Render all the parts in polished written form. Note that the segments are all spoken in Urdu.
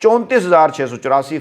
34,684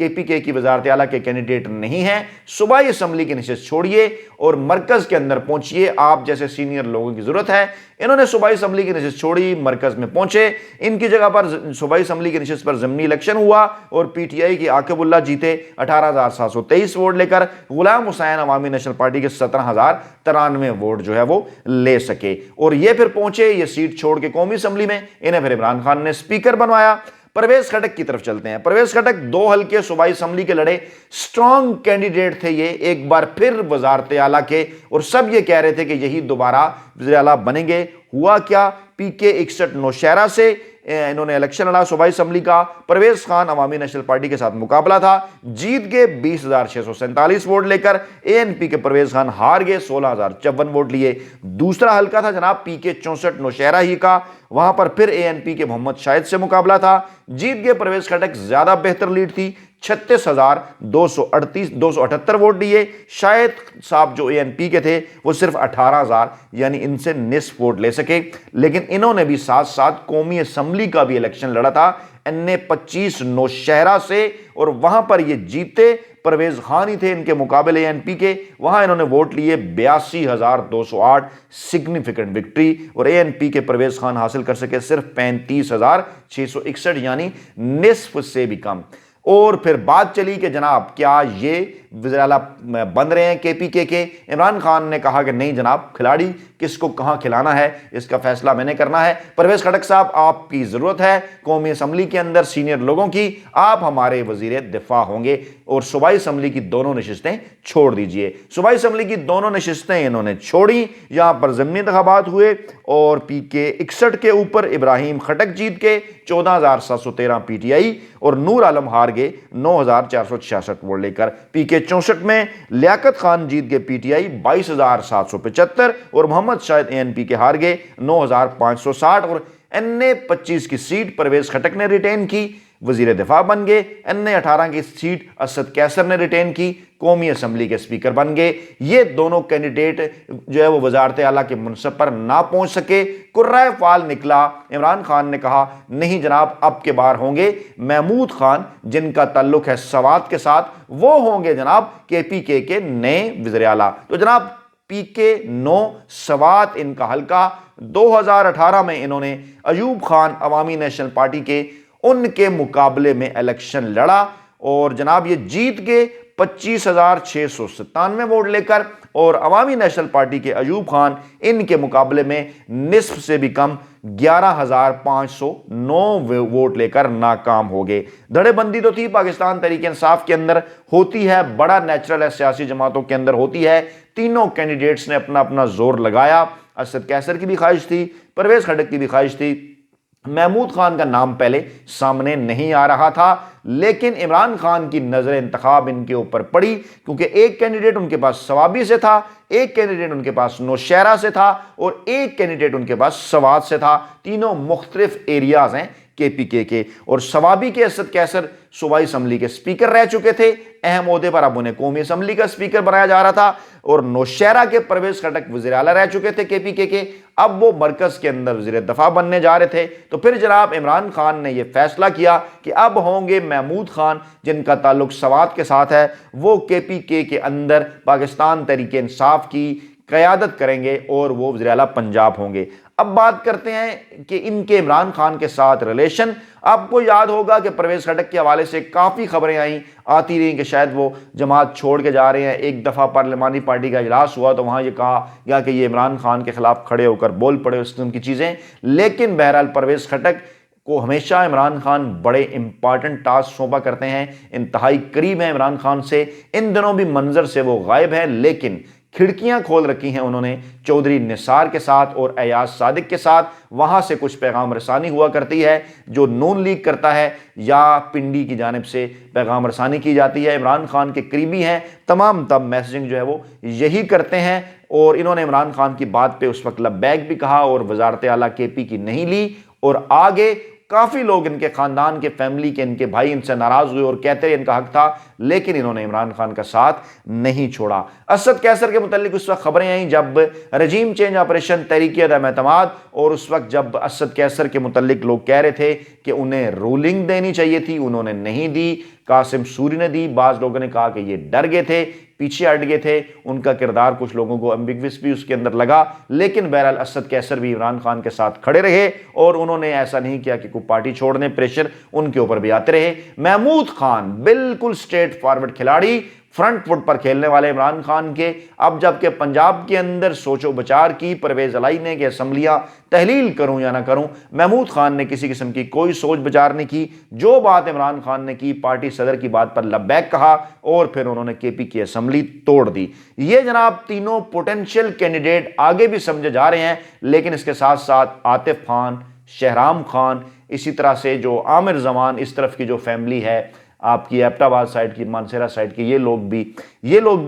KPK کی وزارت اعلیٰ کے کینڈیڈیٹ نہیں ہیں، صوبائی اسمبلی کی نشست چھوڑیے اور مرکز کے اندر پہنچیے، آپ جیسے سینئر لوگوں کی ضرورت ہے۔ انہوں نے صوبائی اسمبلی کی نشست چھوڑی، مرکز میں پہنچے، ان کی جگہ پر صوبائی اسمبلی کی نشست پر ضمنی الیکشن ہوا اور PTI کی عاقب اللہ جیتے 18,723 ووٹ لے کر، غلام حسین عوامی نیشنل پارٹی کے 17,093 ووٹ جو ہے وہ لے سکے، اور یہ پھر پہنچے یہ سیٹ چھوڑ کے قومی اسمبلی میں، انہیں پھر عمران خان نے اسپیکر بنوایا۔ پرویز خٹک کی طرف چلتے ہیں۔ پرویز خٹک 2 حلقے صوبائی اسمبلی کے لڑے، سٹرونگ کینڈیڈیٹ تھے یہ، ایک بار پھر وزارت اعلیٰ کے، اور سب یہ کہہ رہے تھے کہ یہی دوبارہ وزیر اعلیٰ بنیں گے۔ ہوا کیا؟ PK 61 نوشہرہ سے انہوں نے الیکشن لڑا صوبائی اسمبلی کا، پرویز خان عوامی نیشنل پارٹی کے ساتھ مقابلہ تھا، جیت گئے 20,647 ووٹ لے کر۔ ANP کے پرویز خان ہار گئے، 16,054 ووٹ لیے۔ دوسرا حلقہ تھا جناب PK 64 نوشہرہ ہی کا، وہاں پر پھر ANP کے محمد شاہد سے مقابلہ تھا، جیت گئے پرویز خٹک، زیادہ بہتر لیڈ تھی، 36,278 ووٹ لیے۔ شاہد صاحب جو ANP کے تھے وہ صرف 18,000 یعنی ان سے نصف ووٹ لے سکے، لیکن انہوں نے بھی ساتھ ساتھ قومی اسمبلی کا بھی الیکشن لڑا تھا NA 25 نوشہرہ سے، اور وہاں پر یہ جیتے، پرویز خان ہی تھے ان کے مقابلے ANP کے، وہاں انہوں نے ووٹ لیے 82,208، سگنیفیکنٹ وکٹری، اور ANP کے پرویز خان حاصل کر سکے صرف 35,661 یعنی نصف سے بھی کم۔ اور پھر بات چلی کہ جناب کیا یہ وزیر اعلیٰ بن رہے ہیں KPK کے؟ عمران خان نے کہا کہ نہیں جناب، کھلاڑی کس کو کہاں کھلانا ہے اس کا فیصلہ میں نے کرنا ہے۔ پرویز خٹک صاحب، آپ کی ضرورت ہے قومی اسمبلی کے اندر سینئر لوگوں کی، آپ ہمارے وزیر دفاع ہوں گے، اور صوبائی اسمبلی کی دونوں نشستیں چھوڑ دیجئے۔ صوبائی اسمبلی کی دونوں نشستیں انہوں نے چھوڑی، یہاں پر ضمنی انتخابات ہوئے اور PK 61 کے اوپر ابراہیم خٹک جیت کے 14,713 PTI، اور نور عالم ہار گئے 9,466 ووٹ لے کر۔ PK 64 میں لیاقت خان جیت گئے PTI 22,775، اور محمد شاہد ANP کے ہار گئے 9,560، اور NA 25 کی سیٹ پرویز خٹک نے ریٹین کی، وزیر دفاع بن گئے۔ NA 18 کی سیٹ اسد کیسر نے ریٹین کی، قومی اسمبلی کے اسپیکر بن گئے۔ یہ دونوں کینڈیڈیٹ جو ہے وہ وزارت اعلیٰ کے منصب پر نہ پہنچ سکے، کرۂ فال نکلا۔ عمران خان نے کہا نہیں جناب، اب کے بار ہوں گے محمود خان جن کا تعلق ہے سوات کے ساتھ، وہ ہوں گے جناب KPK کے نئے وزیر اعلیٰ۔ تو جناب PK 9 سوات ان کا حلقہ، 2018 میں انہوں نے ایوب خان عوامی نیشنل پارٹی کے ان کے مقابلے میں الیکشن لڑا، اور جناب یہ جیت گئے 25,697 ووٹ لے کر، اور عوامی نیشنل پارٹی کے ایوب خان ان کے مقابلے میں نصف سے بھی کم 11,509 ووٹ لے کر ناکام ہو گئے۔ دھڑے بندی تو تھی پاکستان تحریک انصاف کے اندر، ہوتی ہے، بڑا نیچرل ہے، سیاسی جماعتوں کے اندر ہوتی ہے۔ تینوں کینڈیڈیٹس نے اپنا اپنا زور لگایا، اسد کیسر کی بھی خواہش تھی، پرویز خٹک کی بھی خواہش تھی، محمود خان کا نام پہلے سامنے نہیں آ رہا تھا، لیکن عمران خان کی نظر انتخاب ان کے اوپر پڑی، کیونکہ ایک کینڈیڈیٹ ان کے پاس سوابی سے تھا، ایک کینڈیڈیٹ ان کے پاس نوشہرہ سے تھا، اور ایک کینڈیڈیٹ ان کے پاس سوات سے تھا۔ تینوں مختلف ایریاز ہیں KPK کے، اور سوابی کے اسد کیسر صوبائی اسمبلی کے اسپیکر رہ چکے تھے، اہم عہدے پر اب انہیں قومی اسمبلی کا اسپیکر بنایا جا رہا تھا، اور نوشہرہ کے پرویز خٹک وزیر اعلیٰ رہ چکے تھے KPK کے، اب وہ مرکز کے اندر وزیر دفاع بننے جا رہے تھے۔ تو پھر جناب عمران خان نے یہ فیصلہ کیا کہ اب ہوں گے محمود خان جن کا تعلق سوات کے ساتھ ہے، وہ KPK کے اندر پاکستان تحریک انصاف کی قیادت کریں گے، اور وہ وزیر اعلیٰ پنجاب ہوں گے۔ اب بات کرتے ہیں کہ ان کے عمران خان کے ساتھ ریلیشن۔ آپ کو یاد ہوگا کہ پرویز خٹک کے حوالے سے کافی خبریں آتی رہیں کہ شاید وہ جماعت چھوڑ کے جا رہے ہیں۔ ایک دفعہ پارلیمانی پارٹی کا اجلاس ہوا تو وہاں یہ کہا گیا کہ یہ عمران خان کے خلاف کھڑے ہو کر بول پڑے، اس قسم کی چیزیں۔ لیکن بہرحال پرویز خٹک کو ہمیشہ عمران خان بڑے امپارٹنٹ ٹاسک سونپا کرتے ہیں، انتہائی قریب ہیں عمران خان سے۔ ان دنوں بھی منظر سے وہ غائب ہیں، لیکن کھڑکیاں کھول رکھی ہیں انہوں نے چودھری نثار کے ساتھ اور ایاز صادق کے ساتھ۔ وہاں سے کچھ پیغام رسانی ہوا کرتی ہے، جو نون لیگ کرتا ہے یا پنڈی کی جانب سے پیغام رسانی کی جاتی ہے۔ عمران خان کے قریبی ہیں، تمام میسجنگ جو ہے وہ یہی کرتے ہیں، اور انہوں نے عمران خان کی بات پہ اس وقت لبیک بھی کہا اور وزارت اعلیٰ KP کی نہیں لی، اور آگے کافی لوگ ان کے خاندان کے، فیملی کے، ان کے بھائی ان سے ناراض ہوئے اور کہتے ہیں ان کا حق تھا، لیکن انہوں نے عمران خان کا ساتھ نہیں چھوڑا۔ اسد کیسر کے متعلق اس وقت خبریں آئیں جب رجیم چینج آپریشن تحریک عدم اعتماد، اور اس وقت جب اسد کیسر کے متعلق لوگ کہہ رہے تھے کہ انہیں رولنگ دینی چاہیے تھی، انہوں نے نہیں دی۔ قاسم سوری نے دی، بعض لوگوں نے کہا کہ یہ ڈر گئے تھے، پیچھے ہٹ گئے تھے، ان کا کردار کچھ لوگوں کو ایمبیگوس بھی اس کے اندر لگا، لیکن بہرحال اسد کیسر بھی عمران خان کے ساتھ کھڑے رہے اور انہوں نے ایسا نہیں کیا کہ کوئی پارٹی چھوڑ دیں، پریشر ان کے اوپر بھی آتے رہے۔ محمود خان بالکل سٹریٹ فارورڈ کھلاڑی، فرنٹ فٹ پر کھیلنے والے عمران خان کے، اب جب کہ پنجاب کے اندر سوچ و بچار کی پرویز الہی نے کہ اسمبلیاں تحلیل کروں یا نہ کروں، محمود خان نے کسی قسم کی کوئی سوچ بچار نہیں کی، جو بات عمران خان نے کی پارٹی صدر کی بات پر لبیک کہا اور پھر انہوں نے کے پی کی اسمبلی توڑ دی۔ یہ جناب تینوں پوٹینشیل کینڈیڈیٹ آگے بھی سمجھے جا رہے ہیں، لیکن اس کے ساتھ ساتھ عاطف خان، شہرام خان، اسی طرح سے جو عامر زمان، اس طرف کی جو فیملی ہے آپ کی ایبٹ آباد سائڈ کی، مانسہرہ سائڈ کی، یہ لوگ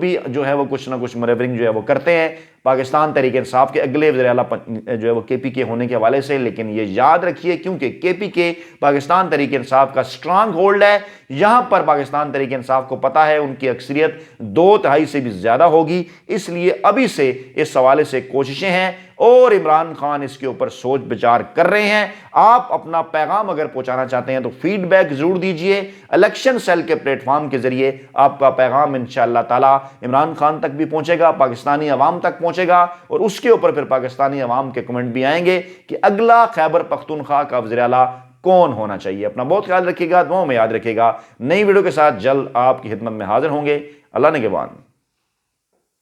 بھی جو ہے وہ کچھ نہ کچھ منیورنگ جو ہے وہ کرتے ہیں پاکستان تحریک انصاف کے اگلے وزیر اعلیٰ جو ہے وہ کے پی کے ہونے کے حوالے سے۔ لیکن یہ یاد رکھیے کیونکہ کے پی کے پاکستان تحریک انصاف کا سٹرانگ ہولڈ ہے، یہاں پر پاکستان تحریک انصاف کو پتا ہے ان کی اکثریت 2/3 سے بھی زیادہ ہوگی، اس لیے ابھی سے اس حوالے سے کوششیں ہیں اور عمران خان اس کے اوپر سوچ بچار کر رہے ہیں۔ آپ اپنا پیغام اگر پہنچانا چاہتے ہیں تو فیڈ بیک ضرور دیجئے، الیکشن سیل کے پلیٹ فارم کے ذریعے آپ کا پیغام انشاءاللہ تعالی عمران خان تک بھی پہنچے گا، پاکستانی عوام تک پہنچے گا، اور اس کے اوپر پھر پاکستانی عوام کے کمنٹ بھی آئیں گے کہ اگلا خیبر پختونخوا کا وزیر اعلیٰ کون ہونا چاہیے۔ اپنا بہت خیال رکھیے گا، دعاؤں میں یاد رکھیے گا۔ نئی ویڈیو کے ساتھ جلد آپ کی خدمت میں حاضر ہوں گے۔ اللہ نگہبان۔